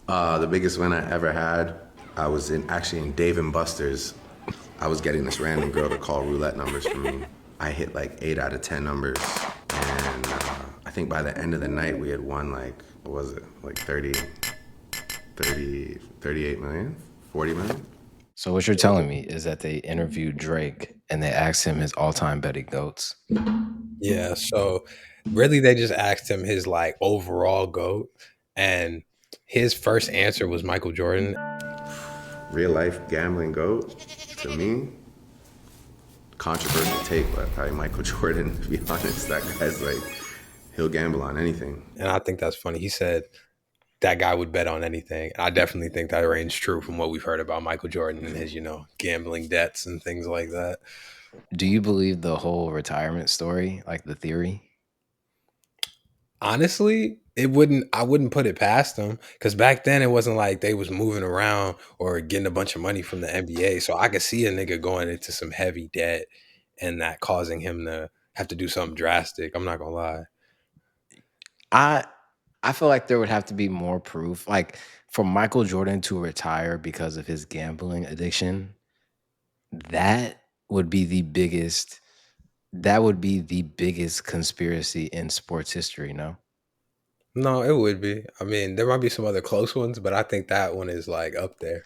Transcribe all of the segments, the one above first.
The biggest win I ever had, I was actually in Dave and Buster's. I was getting this random girl to call roulette numbers for me. I hit like 8 out of 10 numbers, and I think by the end of the night we had won like, what was it, like 38 million, 40 million? So what you're telling me is that they interviewed Drake and they asked him his all-time betting goats. Yeah, so really they just asked him his like overall GOAT, and his first answer was Michael Jordan. Real life gambling GOAT, to me, controversial take, but probably Michael Jordan, to be honest. That guy's like, he'll gamble on anything. And I think that's funny. He said that guy would bet on anything. And I definitely think that reigns true from what we've heard about Michael Jordan and his, gambling debts and things like that. Do you believe the whole retirement story, like the theory? Honestly, I wouldn't put it past them, because back then it wasn't like they was moving around or getting a bunch of money from the NBA. So I could see a nigga going into some heavy debt and that causing him to have to do something drastic. I'm not gonna lie. I feel like there would have to be more proof. Like for Michael Jordan to retire because of his gambling addiction, that would be the biggest conspiracy in sports history, no? No, it would be. I mean, there might be some other close ones, but I think that one is like up there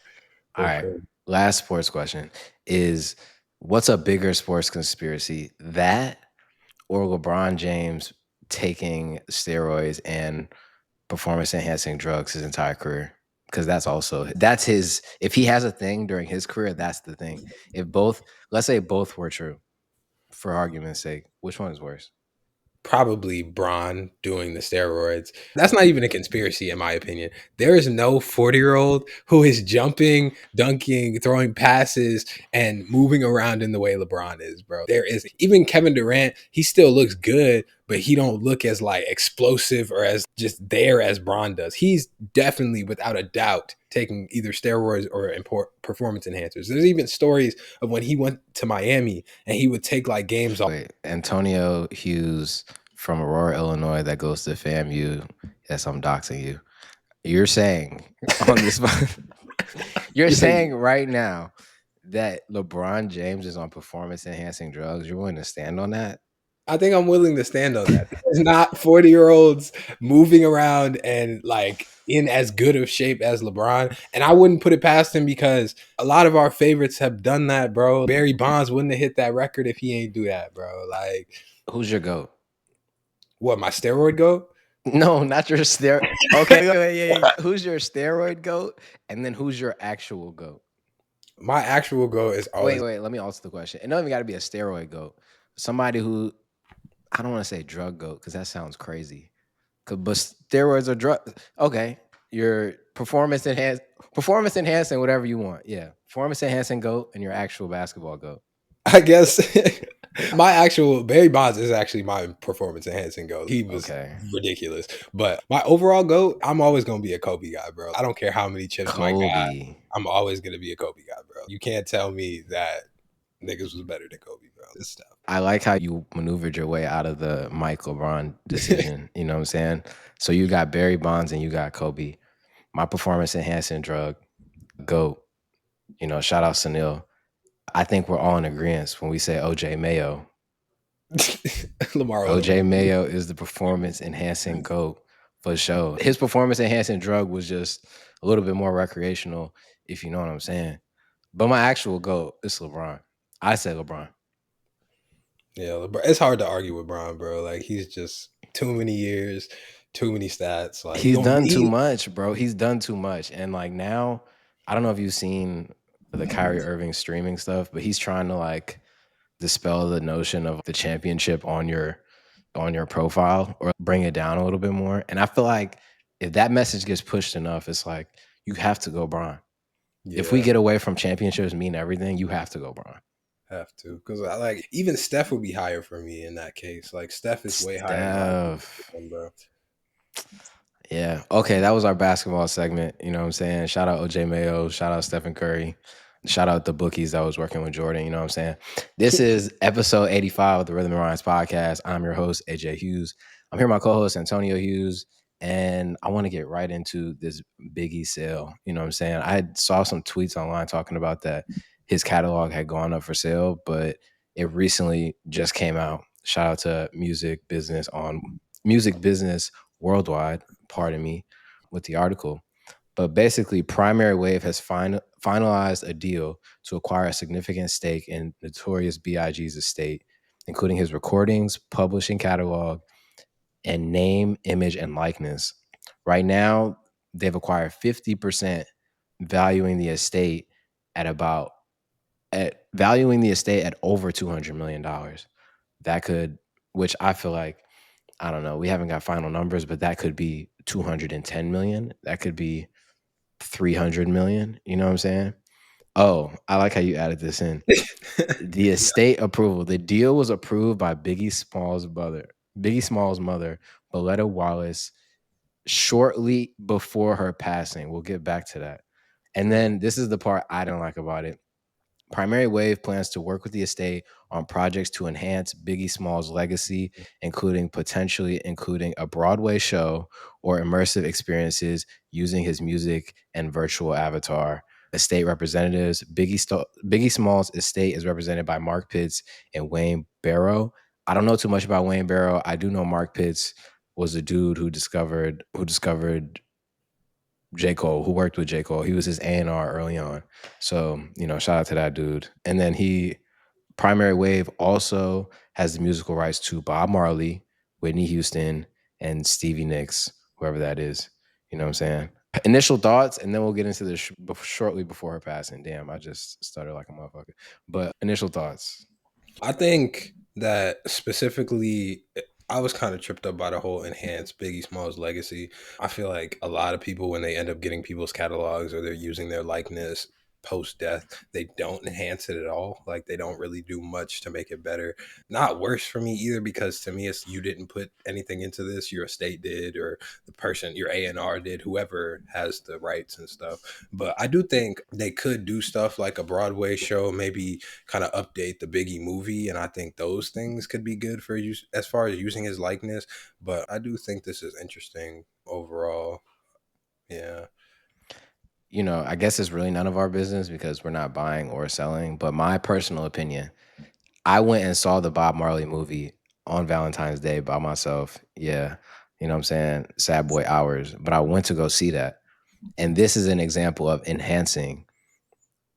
All for right. sure. Last sports question is, what's a bigger sports conspiracy? That or LeBron James taking steroids and performance enhancing drugs his entire career? Because that's his, if he has a thing during his career, that's the thing. If both, let's say both were true, for argument's sake, which one is worse? Probably Bron doing the steroids. That's not even a conspiracy, in my opinion. There is no 40-year-old who is jumping, dunking, throwing passes, and moving around in the way LeBron is, bro. There is even Kevin Durant. He still looks good, but he don't look as like explosive or as just there as Bron does. He's definitely, without a doubt, taking either steroids or performance enhancers. There's even stories of when he went to Miami and he would take like games off. Wait, Antonio Hughes from Aurora, Illinois, that goes to FAMU. Yes, I'm doxing you. You're saying on this, you're saying right now that LeBron James is on performance enhancing drugs. You're willing to stand on that? I think I'm willing to stand on that. There's not 40-year-olds moving around and like in as good of shape as LeBron. And I wouldn't put it past him, because a lot of our favorites have done that, bro. Barry Bonds wouldn't have hit that record if he ain't do that, bro. Like, Who's your GOAT? what, my steroid GOAT? No, not your steroid. Okay, yeah. Who's your steroid GOAT? And then who's your actual GOAT? My actual GOAT is always... Wait. Let me answer the question. It don't even got to be a steroid GOAT. Somebody who, I don't want to say drug GOAT because that sounds crazy. But steroids are drugs. Okay, your performance enhancing, whatever you want. Yeah, performance enhancing GOAT and your actual basketball GOAT. I guess my actual Barry Bonds is actually my performance enhancing GOAT. He was ridiculous. But my overall GOAT, I'm always going to be a Kobe guy, bro. I don't care how many chips Mike got. I'm always going to be a Kobe guy, bro. You can't tell me that niggas was better than Kobe, bro. This stuff. I like how you maneuvered your way out of the Mike LeBron decision. You know what I'm saying? So you got Barry Bonds and you got Kobe. My performance enhancing drug, GOAT. Shout out Sunil. I think we're all in agreement when we say OJ Mayo. OJ Mayo is the performance enhancing GOAT for sure. His performance enhancing drug was just a little bit more recreational, if you know what I'm saying. But my actual GOAT is LeBron. I say LeBron. Yeah, LeBron. It's hard to argue with Bron, bro. Like, he's just too many years, too many stats. Like, he's done too much, bro. He's done too much. And like now, I don't know if you've seen the Kyrie Irving streaming stuff, but he's trying to like dispel the notion of the championship on your profile, or bring it down a little bit more. And I feel like if that message gets pushed enough, it's like you have to go Bron. Yeah. If we get away from championships mean everything, you have to go Bron. Have to, because I like even Steph would be higher for me in that case. Like Steph is way higher than bro. Yeah. Okay, that was our basketball segment. You know what I'm saying? Shout out OJ Mayo. Shout out Stephen Curry. Shout out the bookies that was working with Jordan. You know what I'm saying? This is episode 85 of the Rhythm and Rhymes podcast. I'm your host, AJ Hughes. I'm here with my co-host, Antonio Hughes. And I want to get right into this Biggie sale. You know what I'm saying? I saw some tweets online talking about that his catalog had gone up for sale, but it recently just came out. Shout out to Music Business Worldwide, pardon me, with the article. But basically, Primary Wave has finalized a deal to acquire a significant stake in Notorious B.I.G.'s estate, including his recordings, publishing catalog, and name, image, and likeness. Right now, they've acquired 50%, valuing the estate at about valuing the estate at over $200 million. That could, which I feel like, I don't know, we haven't got final numbers, but that could be 210 million. That could be 300 million. You know what I'm saying? Oh, I like how you added this in. The estate approval. The deal was approved by Biggie Small's mother, Boletta Wallace, shortly before her passing. We'll get back to that. And then this is the part I don't like about it. Primary Wave plans to work with the estate on projects to enhance Biggie Small's legacy, including a Broadway show or immersive experiences using his music and virtual avatar. Estate representatives, Biggie Small's estate is represented by Mark Pitts and Wayne Barrow. I don't know too much about Wayne Barrow. I do know Mark Pitts was a dude who discovered J. Cole, who worked with J. Cole. He was his A&R early on. So, shout out to that dude. And then Primary Wave also has the musical rights to Bob Marley, Whitney Houston, and Stevie Nicks, whoever that is. You know what I'm saying? Initial thoughts, and then we'll get into this shortly before her passing. Damn, I just stuttered like a motherfucker. But initial thoughts. I think that specifically, I was kind of tripped up by the whole enhance Biggie Smalls legacy. I feel like a lot of people, when they end up getting people's catalogs or they're using their likeness post death, they don't enhance it at all. Like, they don't really do much to make it better. Not worse for me either, because to me, it's you didn't put anything into this. Your estate did, or the person, your A&R did, whoever has the rights and stuff. But I do think they could do stuff like a Broadway show, maybe kind of update the Biggie movie, and I think those things could be good for you as far as using his likeness. But I do think this is interesting overall. Yeah. I guess it's really none of our business because we're not buying or selling. But my personal opinion, I went and saw the Bob Marley movie on Valentine's Day by myself. Yeah. You know what I'm saying? Sad boy hours. But I went to go see that. And this is an example of enhancing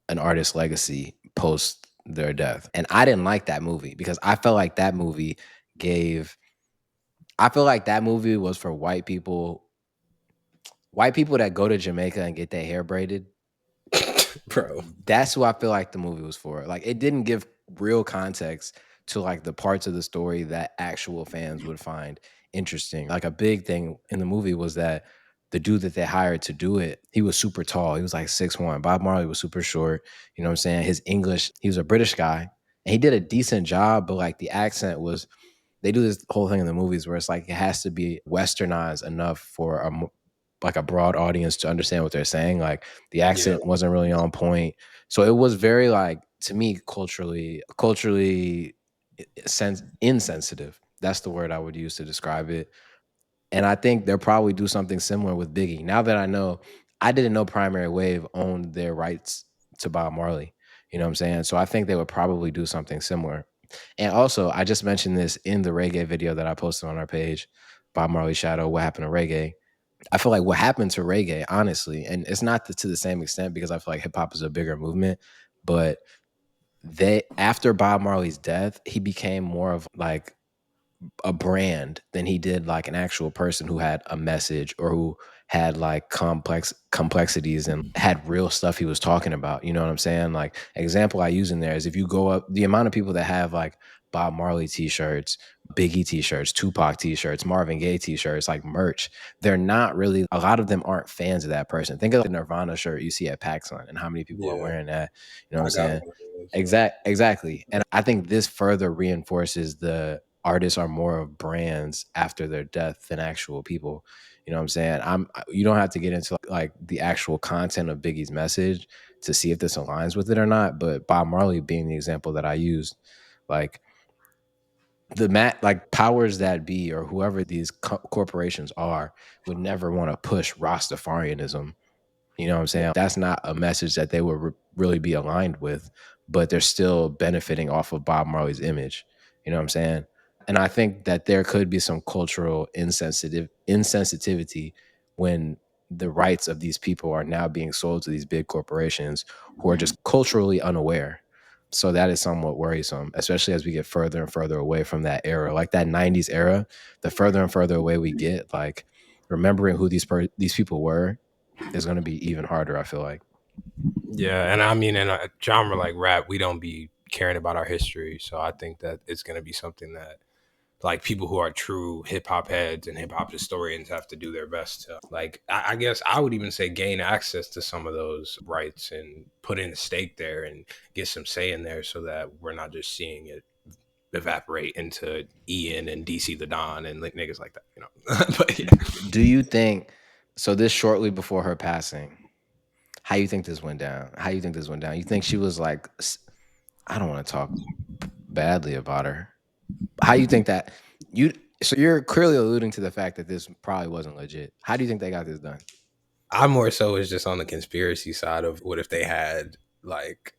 an artist's legacy post their death. And I didn't like that movie because I felt like that movie was for white people that go to Jamaica and get their hair braided. Bro, That's who I feel like the movie was for. Like, it didn't give real context to like the parts of the story that actual fans would find interesting. Like, a big thing in the movie was that the dude that they hired to do it, he was super tall. He was like 6'1". Bob Marley was super short. You know what I'm saying? His English, he was a British guy, and he did a decent job, but like the accent was, they do this whole thing in the movies where it's like it has to be westernized enough for a broad audience to understand what they're saying. Like, the accent wasn't really on point. So it was very, like, to me, culturally insensitive. That's the word I would use to describe it. And I think they'll probably do something similar with Biggie. Now that I didn't know Primary Wave owned their rights to Bob Marley. You know what I'm saying? So I think they would probably do something similar. And also, I just mentioned this in the reggae video that I posted on our page, Bob Marley Shadow, What Happened to Reggae? I feel like what happened to reggae, honestly, and it's not to the same extent because I feel like hip hop is a bigger movement, but after Bob Marley's death, he became more of like a brand than he did like an actual person who had a message or who had like complexities and had real stuff he was talking about. You know what I'm saying? Like, example I use in there is if you go up, the amount of people that have like Bob Marley t-shirts, Biggie t-shirts, Tupac t-shirts, Marvin Gaye t-shirts, like merch, they're not really, a lot of them aren't fans of that person. Think of the Nirvana shirt you see at PacSun and how many people are wearing that. You know what I'm saying? Exactly. And I think this further reinforces the artists are more of brands after their death than actual people. You know what I'm saying? You don't have to get into like the actual content of Biggie's message to see if this aligns with it or not. But Bob Marley being the example that I used, like, like powers that be or whoever these corporations are would never want to push Rastafarianism. You know what I'm saying? That's not a message that they would really be aligned with, but they're still benefiting off of Bob Marley's image. You know what I'm saying? And I think that there could be some cultural insensitivity when the rights of these people are now being sold to these big corporations who are just culturally unaware. So that is somewhat worrisome, especially as we get further and further away from that era. Like that 90s era, the further and further away we get, like remembering who these people were is going to be even harder, I feel like. Yeah, and I mean, in a genre like rap, we don't be caring about our history, so I think that it's going to be something that like people who are true hip hop heads and hip hop historians have to do their best to, like, I guess I would even say gain access to some of those rights and put in a stake there and get some say in there so that we're not just seeing it evaporate into Ian and DC the Don and like niggas like that, you know. But yeah. Do you think so? This shortly before her passing, how you think this went down? How you think this went down? You think she was like, I don't want to talk badly about her. How you think that you? So you're clearly alluding to the fact that this probably wasn't legit. How do you think they got this done? I more so is just on the conspiracy side of what if they had like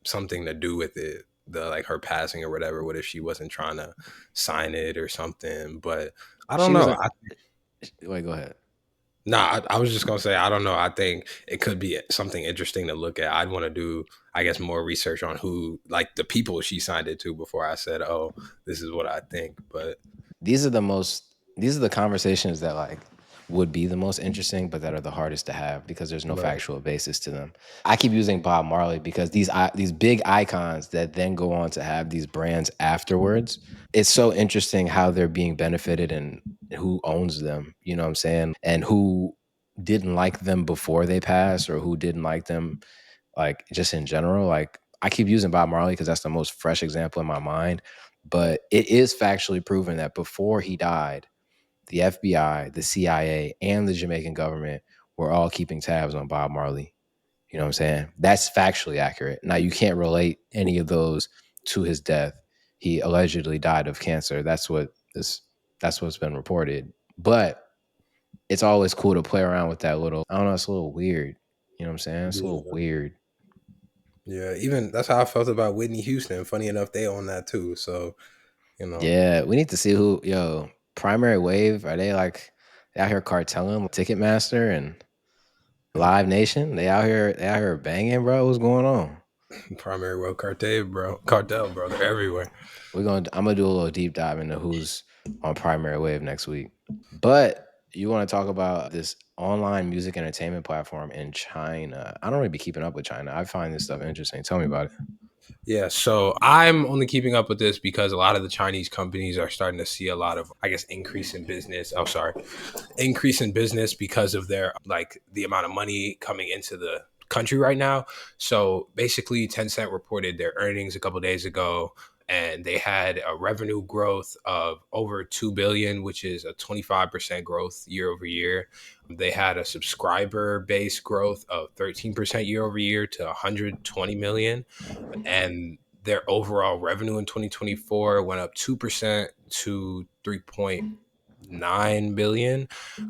something to do with it, the like her passing or whatever. What if she wasn't trying to sign it or something? But I don't She know. wasn't. Wait, go ahead. I was just gonna say I don't know. I think it could be something interesting to look at. I'd want to do, I guess, more research on who, like the people she signed it to before I said, "Oh, this is what I think." But These are the conversations that like would be the most interesting, but that are the hardest to have because there's no right, factual basis to them. I keep using Bob Marley because these big icons that then go on to have these brands afterwards. It's so interesting how they're being benefited and who owns them. You know what I'm saying? And who didn't like them before they passed, or who didn't like them like just in general. Like I keep using Bob Marley because that's the most fresh example in my mind. But it is factually proven that before he died, the FBI, the CIA, and the Jamaican government were all keeping tabs on Bob Marley. You know what I'm saying? That's factually accurate. Now you can't relate any of those to his death. He allegedly died of cancer. That's what's been reported. But it's always cool to play around with that little, I don't know, it's a little weird. You know what I'm saying? It's a little yeah, weird. yeah. Even that's how I felt about Whitney Houston. Funny enough, they own that too. So you know, Yeah, we need to see Primary Wave, are they out here cartelling Ticketmaster and Live Nation? They out here banging, bro. What's going on? Primary World Cartel, bro. They're everywhere. I'm gonna do a little deep dive into who's on Primary Wave next week. But you want to talk about this online music entertainment platform in China? I don't really be keeping up with China. I find this stuff interesting. Tell me about it. Yeah, so I'm only keeping up with this because a lot of the Chinese companies are starting to see a lot of, I guess, increase in business. Oh, sorry, increase in business because of their like the amount of money coming into the country right now. So basically, Tencent reported their earnings a couple of days ago, and they had a revenue growth of over 2 billion, which is a 25% growth year over year. They had a subscriber base growth of 13% year over year to 120 million, and their overall revenue in 2024 went up 2% to 3.9 billion,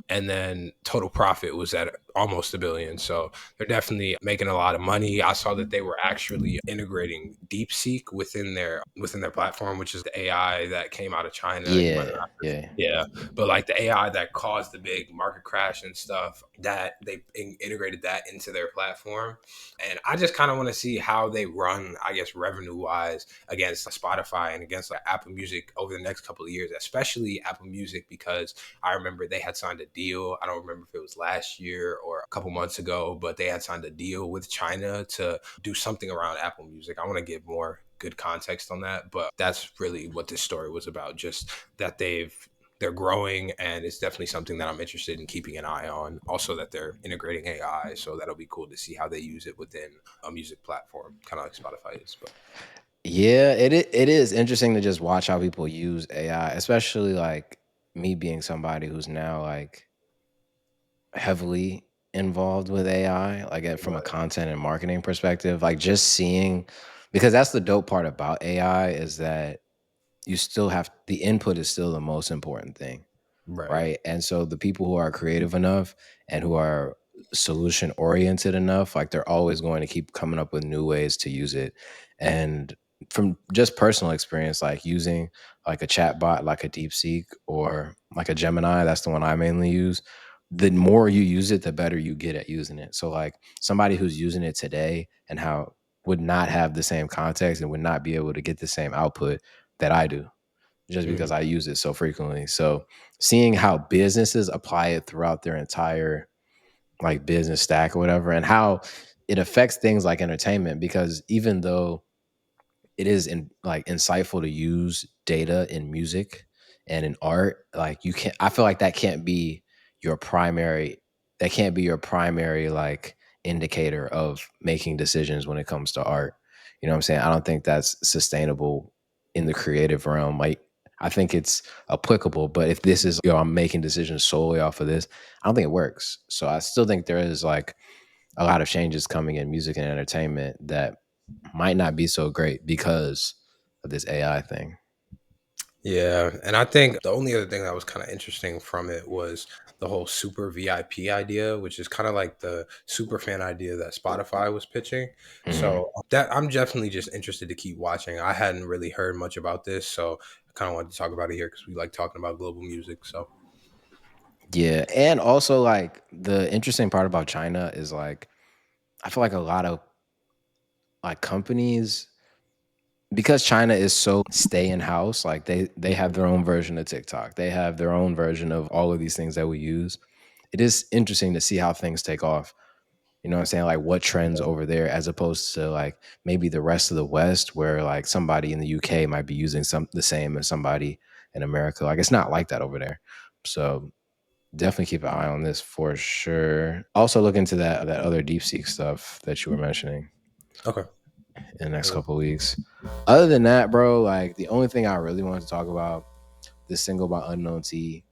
and then total profit was at almost a billion. So they're definitely making a lot of money. I saw that they were actually integrating DeepSeek within their platform, which is the AI that came out of China. You might Yeah, not. yeah. Yeah, but like the AI that caused the big market crash and stuff, that they integrated that into their platform. And I just kind of want to see how they run, I guess, revenue wise against Spotify and against like Apple Music over the next couple of years, especially Apple Music, because I remember they had signed a deal. I don't remember if it was last year or a couple months ago, but they had signed a deal with China to do something around Apple Music. I want to give more good context on that, but that's really what this story was about. Just that they're growing, and it's definitely something that I'm interested in keeping an eye on. Also, that they're integrating AI, so that'll be cool to see how they use it within a music platform, kind of like Spotify is. But Yeah, it is interesting to just watch how people use AI, especially like me being somebody who's now like heavily involved with AI, like from a right, content and marketing perspective, like just seeing because that's the dope part about AI is that you still have the input is still the most important thing, Right. right? And so the people who are creative enough and who are solution oriented enough, like they're always going to keep coming up with new ways to use it. And from just personal experience, like using like a chat bot like a DeepSeek or like a Gemini, that's the one I mainly use. The more you use it, the better you get at using it. So like somebody who's using it today and how would not have the same context and would not be able to get the same output that I do just because I use it so frequently. So seeing how businesses apply it throughout their entire like business stack or whatever, and how it affects things like entertainment, because even though it is like insightful to use data in music and in art, like you can't, I feel like your primary that can't be your primary like indicator of making decisions when it comes to art. You know what I'm saying? I don't think that's sustainable in the creative realm. Like I think it's applicable, but if this is, I'm making decisions solely off of this, I don't think it works. So I still think there is like a lot of changes coming in music and entertainment that might not be so great because of this AI thing. Yeah, and I think the only other thing that was kind of interesting from it was the whole super VIP idea, which is kind of like the super fan idea that Spotify was pitching. Mhm. So that I'm definitely just interested to keep watching. I hadn't really heard much about this, so I kind of wanted to talk about it here because we like talking about global music. So Yeah, and also like the interesting part about China is like I feel like a lot of like companies, because China is so stay in house, like they have their own version of TikTok. They have their own version of all of these things that we use. It is interesting to see how things take off. You know what I'm saying? Like what trends over there as opposed to like maybe the rest of the West where like somebody in the UK might be using the same as somebody in America. Like it's not like that over there. So definitely keep an eye on this for sure. Also look into that other DeepSeek stuff that you were mentioning okay, in the next yeah. couple of weeks. Other than that, bro, like the only thing I really wanted to talk about, this single by Unknown T,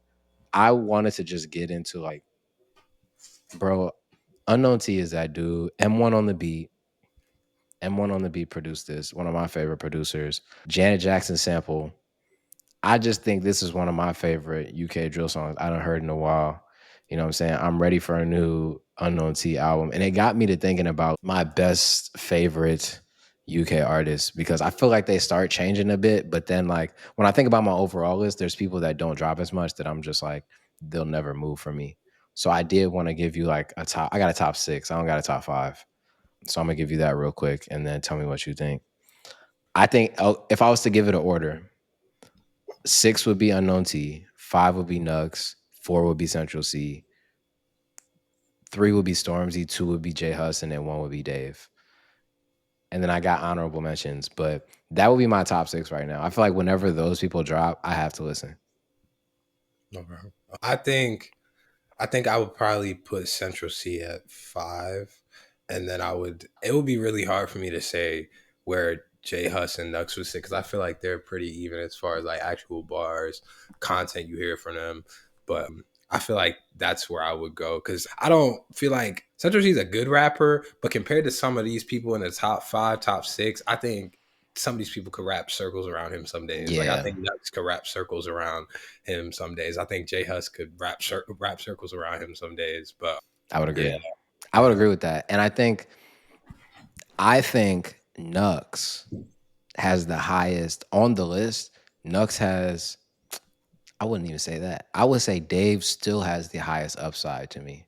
I wanted to just get into like, bro, Unknown T is that dude. M1 on the beat. M1 on the beat produced this. One of my favorite producers. Janet Jackson sample. I just think this is one of my favorite UK drill songs I haven't heard in a while. You know what I'm saying? I'm ready for a new Unknown T album. And it got me to thinking about my best favorite UK artists because I feel like they start changing a bit. But then, like, when I think about my overall list, there's people that don't drop as much that I'm just like, they'll never move for me. So I did want to give you like a top. I got a top 6. I don't got a top 5. So I'm gonna give you that real quick and then tell me what you think. I think if I was to give it an order, 6 would be Unknown T, 5 would be Nux, 4 would be Central C, 3 would be Stormzy, 2 would be J Hus, and then 1 would be Dave. And then I got honorable mentions, but that would be my top 6 right now. I feel like whenever those people drop, I have to listen. Okay. I think I would probably put Central C at 5, and then it would be really hard for me to say where J Hus and Nux would sit because I feel like they're pretty even as far as like actual bars, content you hear from them. But I feel like that's where I would go because I don't feel like Central C is a good rapper, but compared to some of these people in the top 5, top 6, I think some of these people could rap circles around him some days. Like I Yeah, think Nux could rap circles around him some days. I think J Hus could rap circles around him some days. But I would yeah, agree. I would yeah, agree with that. And I think Nux has the highest on the list. Nux has, I wouldn't even say that. I would say Dave still has the highest upside to me.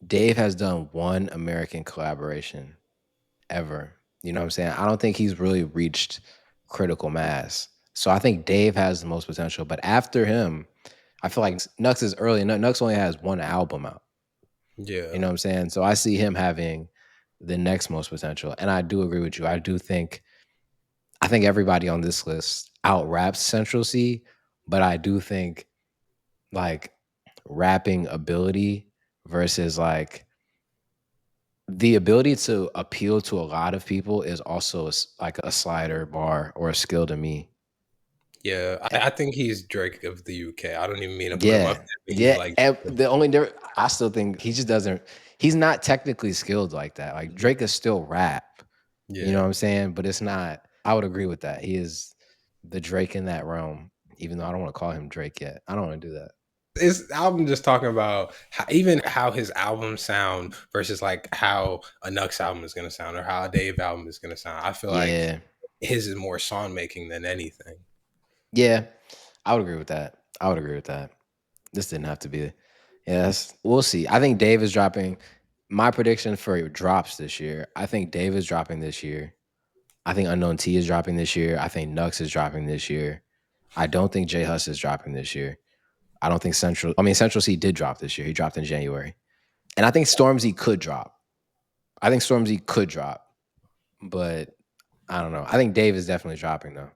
Dave has done one American collaboration ever. You know what I'm saying? I don't think he's really reached critical mass. So I think Dave has the most potential. But after him, I feel like Nux is early. Nux only has one album out. You yeah, know what I'm saying? So I see him having the next most potential. And I do agree with you. I think everybody on this list out raps Central C, but I do think like rapping ability versus like the ability to appeal to a lot of people is also like a slider bar or a skill to me. yeah. Eh, I think he's Drake of the UK. I don't even mean to put him up Yeah, there, but he's yeah. like, And the only difference, I still think he just doesn't. He's not technically skilled like that. Like Drake is still rap. You know yeah, what I'm saying? But it's not. I would agree with that. He is. the Drake in that realm. Even though I don't want to call him Drake yet, I don't want to do that. This album just talking about even how his albums sound versus like how a Nux album is gonna sound or how a Dave album is gonna sound. I feel like Yeah, his is more song making than anything. yeah, I would agree with that. I would agree with that. This didn't have to be. Yes, we'll see. I think Dave is dropping. My prediction for drops this year. I think Dave is dropping this year. I think Unknown T is dropping this year. I think Nux is dropping this year. I don't think J Hus is dropping this year. I don't think Central. I mean, Central C did drop this year. He dropped in January, and I think Stormzy could drop. I think Stormzy could drop, but I don't know. I think Dave is definitely dropping though.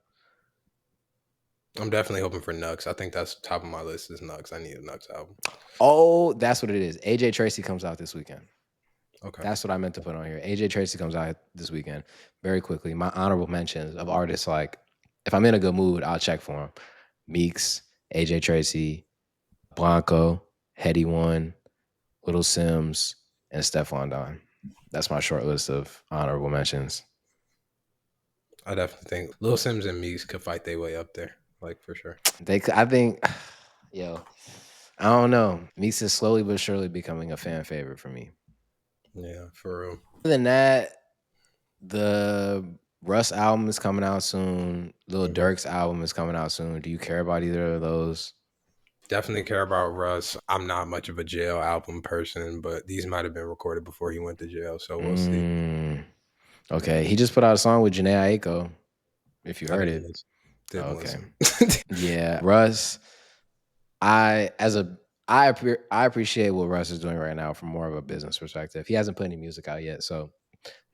I'm definitely hoping for Nux. I think that's top of my list is Nux. I need a Nux album. Oh, that's what it is. AJ Tracy comes out this weekend. Okay. That's what I meant to put on here. AJ Tracy comes out this weekend. Very quickly, my honorable mentions of artists like, if I'm in a good mood, I'll check for him. Meeks, AJ Tracy, Blanco, Heady One, Little Sims, and Stephon Don. That's my short list of honorable mentions. I definitely think Lil Sims and Meeks could fight their way up there, like for sure. I think, yo, I don't know. Meeks is slowly but surely becoming a fan favorite for me. Yeah, for real. Other than that, the Russ album is coming out soon. Lil Durk's album is coming out soon. Do you care about either of those? Definitely care about Russ. I'm not much of a jail album person, but these might have been recorded before he went to jail, so we'll see. Okay, he just put out a song with Janae Aiko. If you I heard didn't it, listen. Didn't okay. listen. Yeah, Russ. I appreciate what Russ is doing right now from more of a business perspective. He hasn't put any music out yet, so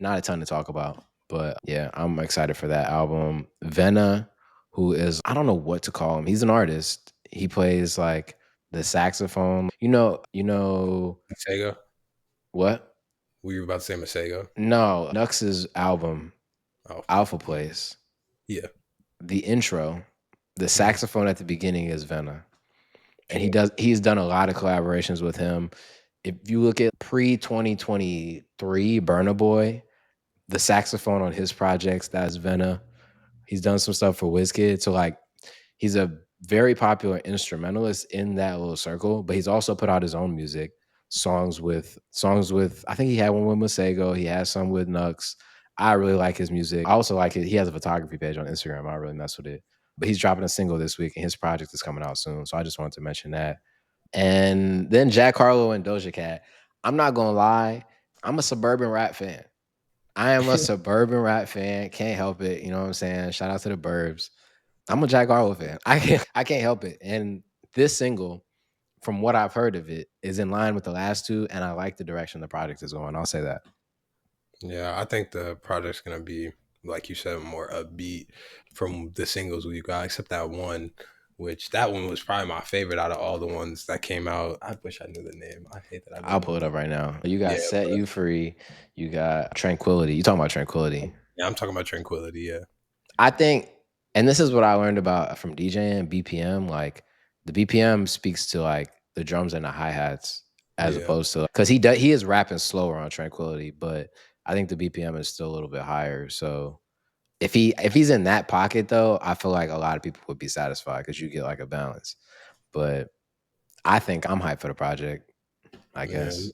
not a ton to talk about. But yeah, I'm excited for that album. Venna, who is, I don't know what to call him. He's an artist. He plays like the saxophone. You know Masego? what? Were you about to say Masego? No, Nux's album, Oh, Alpha Plays. yeah. The intro, the saxophone at the beginning is Venna. And he's done a lot of collaborations with him. If you look at pre-2023 Burna Boy, the saxophone on his projects, that's Venna. He's done some stuff for WizKid. So like he's a very popular instrumentalist in that little circle, but he's also put out his own music, songs with I think he had one with Masego, he has some with Nux. I really like his music. I also like it. He has a photography page on Instagram. I really mess with it. But he's dropping a single this week and his project is coming out soon. So I just wanted to mention that. And then Jack Harlow and Doja Cat. I'm not gonna lie, I'm a suburban rap fan. I am a suburban rap fan. Can't help it. You know what I'm saying? Shout out to the Burbs. I'm a Jack Harlow fan. I can't help it. And this single, from what I've heard of it, is in line with the last two, and I like the direction the project is going. I'll say that. Yeah, I think the project's gonna be, like you said, more upbeat from the singles we got, except that one, which that one was probably my favorite out of all the ones that came out. I wish I knew the name. I hate that I I'll don't pull know. it up right now. You got Yeah, Set but You Free. You got Tranquility. You talking about Tranquility? yeah, I'm talking about Tranquility. Yeah, I think, and this is what I learned about from DJing BPM. Like the BPM speaks to like the drums and the hi hats as yeah, opposed to because he is rapping slower on Tranquility, but I think the BPM is still a little bit higher. So if he's in that pocket though, I feel like a lot of people would be satisfied because you get like a balance. But I think I'm hyped for the project. I yeah. guess.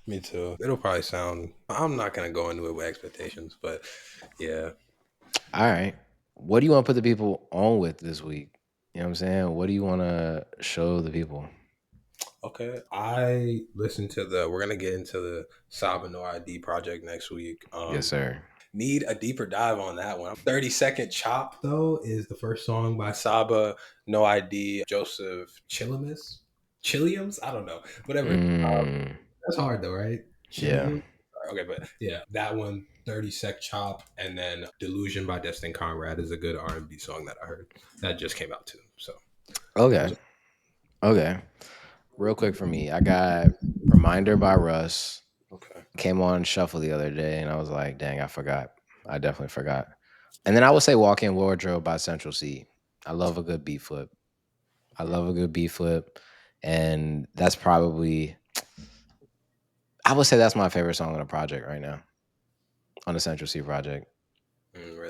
Me too. It'll probably sound. I'm not gonna go into it with expectations, but yeah. All right. What do you want to put the people on with this week? You know what I'm saying? What do you want to show the people? Okay, I listened to the. We're gonna get into the Saba No ID project next week. Yes, sir. Need a deeper dive on that one. 30-second Chop though is the first song by Saba No ID Joseph Chilliams. I don't know, whatever. That's hard though, right? Yeah. Chilliams. Okay, but yeah, that one 30-sec Chop, and then Delusion by Destin Conrad is a good R&B song that I heard that just came out too. So Okay. Okay. Real quick for me, I got Reminder by Russ. okay. Came on shuffle the other day, and I was like, dang, I forgot. I definitely forgot. And then I would say Walk In Wardrobe by Central C. I love a good beat flip. I love a good beat flip. And that's probably, I would say that's my favorite song on the project right now, on the Central C project.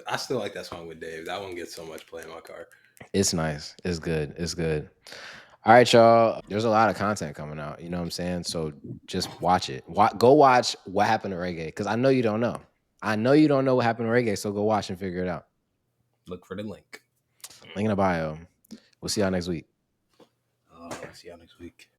I still like that song with Dave. That one gets so much play in my car. It's nice. It's good. It's good. All right, y'all. There's a lot of content coming out. You know what I'm saying? So just watch it. Go watch What Happened to Reggae, because I know you don't know. I know you don't know what happened to Reggae, so go watch and figure it out. Look for the link. Link in the bio. We'll see y'all next week. See y'all next week.